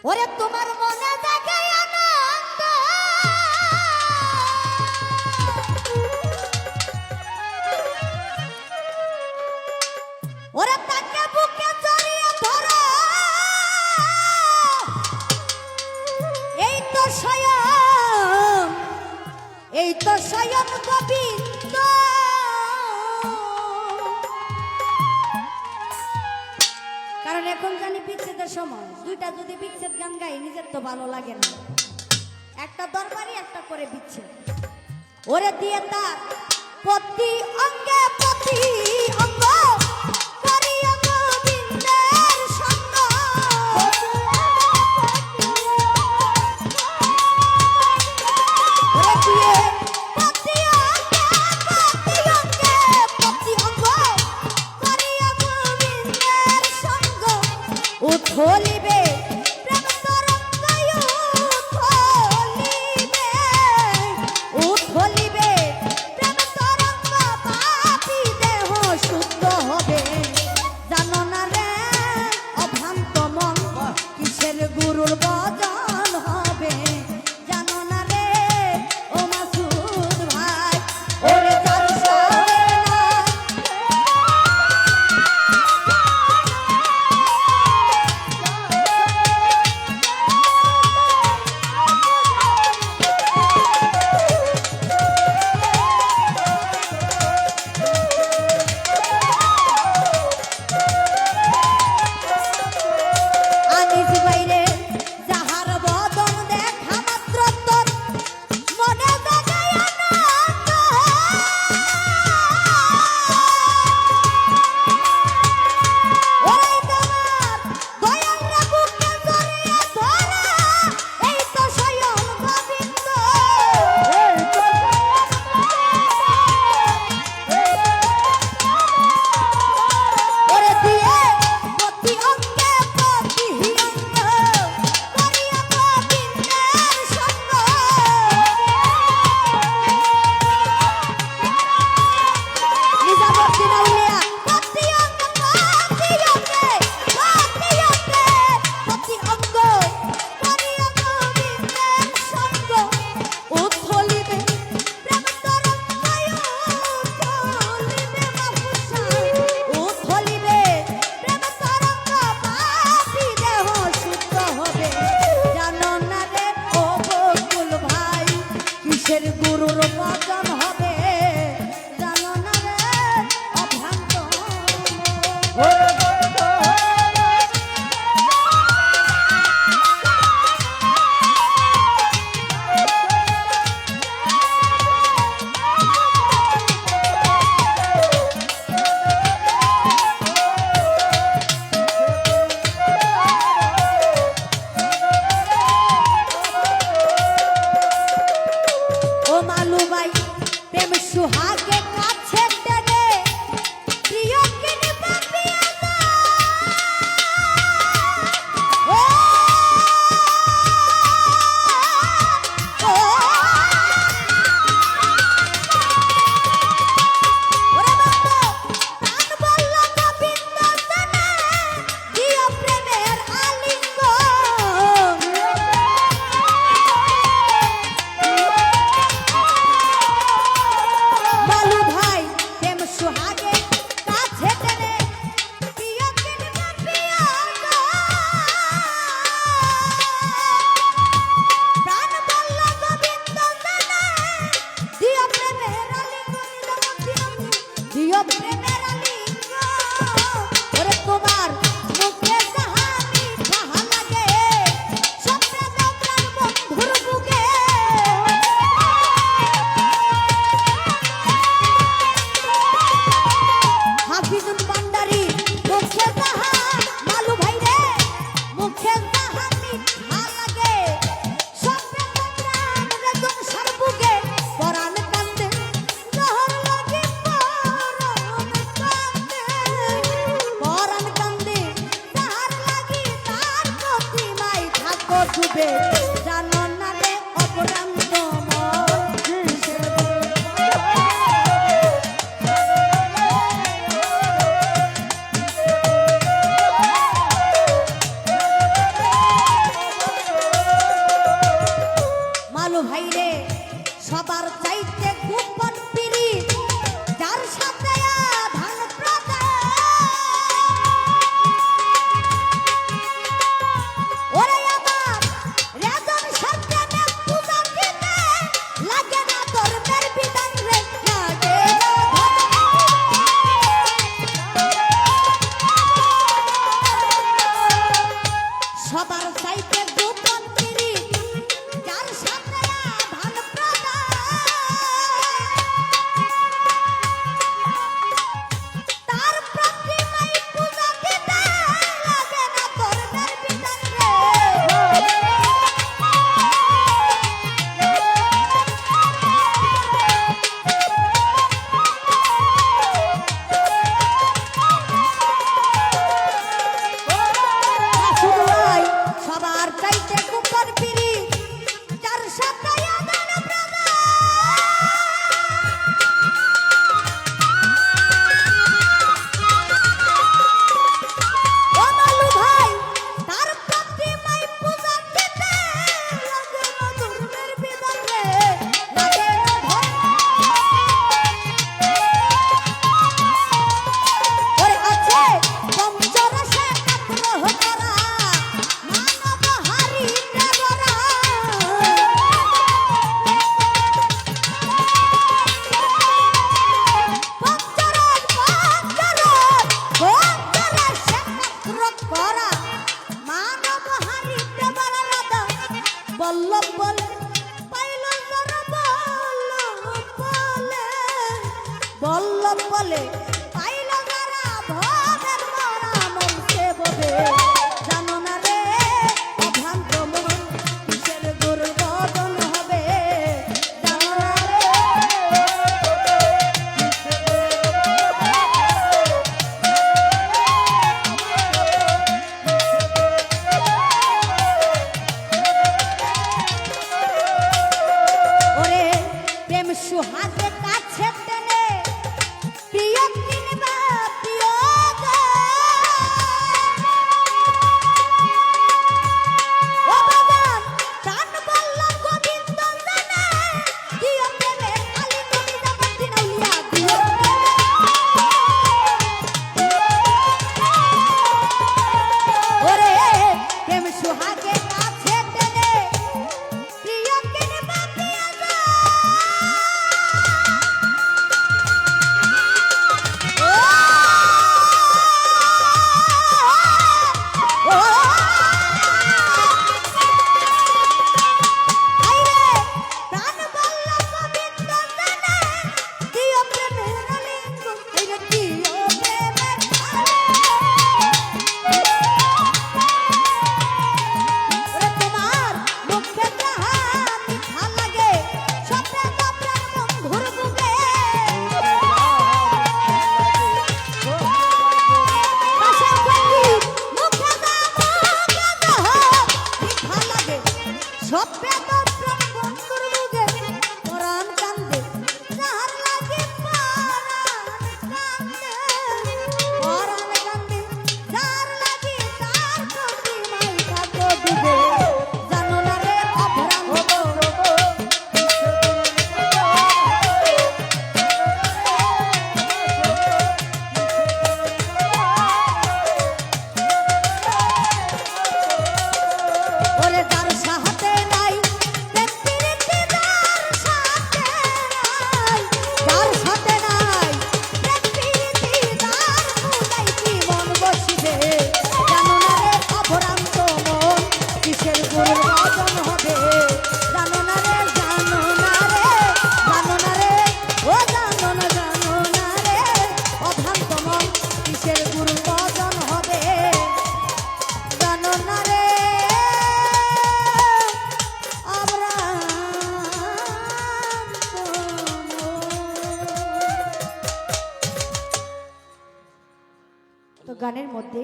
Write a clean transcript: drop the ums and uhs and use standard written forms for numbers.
ওরে তোমার মনে জাগে আনন্দ, ওরে তাকে বুকে জড়িয়ে ধরো, এই তো স্বয়ং, এই তো স্বয়ং গোবিন্দ। কারণ এখন জানি বিচ্ছেদের সময়, দুইটা যদি বিচ্ছেদ গান গাই নিজের তো ভালো লাগে না, একটা দরবারি একটা করে বিচ্ছেদ। ওরে দিয়ে তার প্রতি অঙ্গে প্রতি অঙ্গ করিয়া গোবিন্দের সঙ্গ, ওরে দিয়ে প্রতি অঙ্গে প্রতি অঙ্গে প্রতি অঙ্গ করিয়া গোবিন্দের সঙ্গ উথলিবে প্রেম তরঙ্গ, উথলিবে উথলিবে প্রেম তরঙ্গ, পাপী দেহ শুদ্ধ হবে। জানো না রে অভ্রান্ত মন কিসের গুরুর বদন হবে, জানো না রে ও মাসুদ ভাই, ওরে যার সাথে নাই আনিস বাইরে যাহার বদন দেখা মাত্র তোর মনে জাগায় আনন্দ, ওরে তোমার দয়ালরা বুকে জড়িয়ে ধরা, এই তো স্বয়ং গোবিন্দ। ওরে দিয়ে প্রতি অঙ্গে প্রতি অঙ্গ করিয়া গোবিন্দের সঙ্গ, নিজামুদ্দিন আউলিয়া প্রতি অঙ্গ প্রতি অঙ্গে প্রতি অঙ্গে প্রতি অঙ্গ করিয়া গোবিন্দের সঙ্গ উথলিবে প্রেম তরঙ্গ, উথলিবে মাহুষা, উথলিবে প্রেম তরঙ্গ, পাপী দেহ শুদ্ধ হবে। জানো না রে ও বকুল ভাই কিসের গুরুর বদন হবে, জানো না রে অভ্রান্ত ও মালু ভাই প্রেম সুহাগে কাছে টেনে প্রিয় কিনে পাপিয়া ও ও ওরে বাবা প্রাণ বলল গোবিন্দ জানে দিও প্রেমের আলিঙ্গন, মালু ভাই প্রেম সুহাগে কাছে টেনে প্রিয় কিনবে প্রিয় গো। প্রাণ বলল গোবিন্দ জানে দিও প্রেমের আলিঙ্গন, দিও প্রেমের আলিঙ্গন। ওরে তোমার মুখে যাহা মিঠা লাগে স্বপ্নে দাও প্রাণ বন্ধুর বুকে, হাফিজুল ভান্ডারী মুখে যাহা মালু ভাই রে মুখে যাহা মিঠা লাগে স্বপ্নে দাও প্রাণ বেদন সর্বুকে, পরাণ কান্দে জহর লাগে পরাণ কান্দে, পরাণ কান্দে তাহার লাগি তার প্রতিমায় থাকো ডুবে। জানো না রে অপরান্ত মন কিসের ভরা মানব হারিতে বড় রাধা বল্লভ বলে পাইল যারা বল্লভ বলে পাইল যারা ভবের মরা মনসে ববে জানো না রে অভ্রান্ত মন কিসের দুর্বদন হবে জানো না রে ওরে প্রেম সুহাগে কাছে টেনে প্রিয় কিনবা প্রিয় গো। ও বাগান প্রাণ বল্লভ গোবিন্দ জানে প্রিয় প্রেমের খালি তুমি যাবার দিন উলিয়া প্রিয় ওরে প্রেম সুহাগে কাছে টেনে প্রিয় কিনবা প্রিয় গো। তো গানের মধ্যে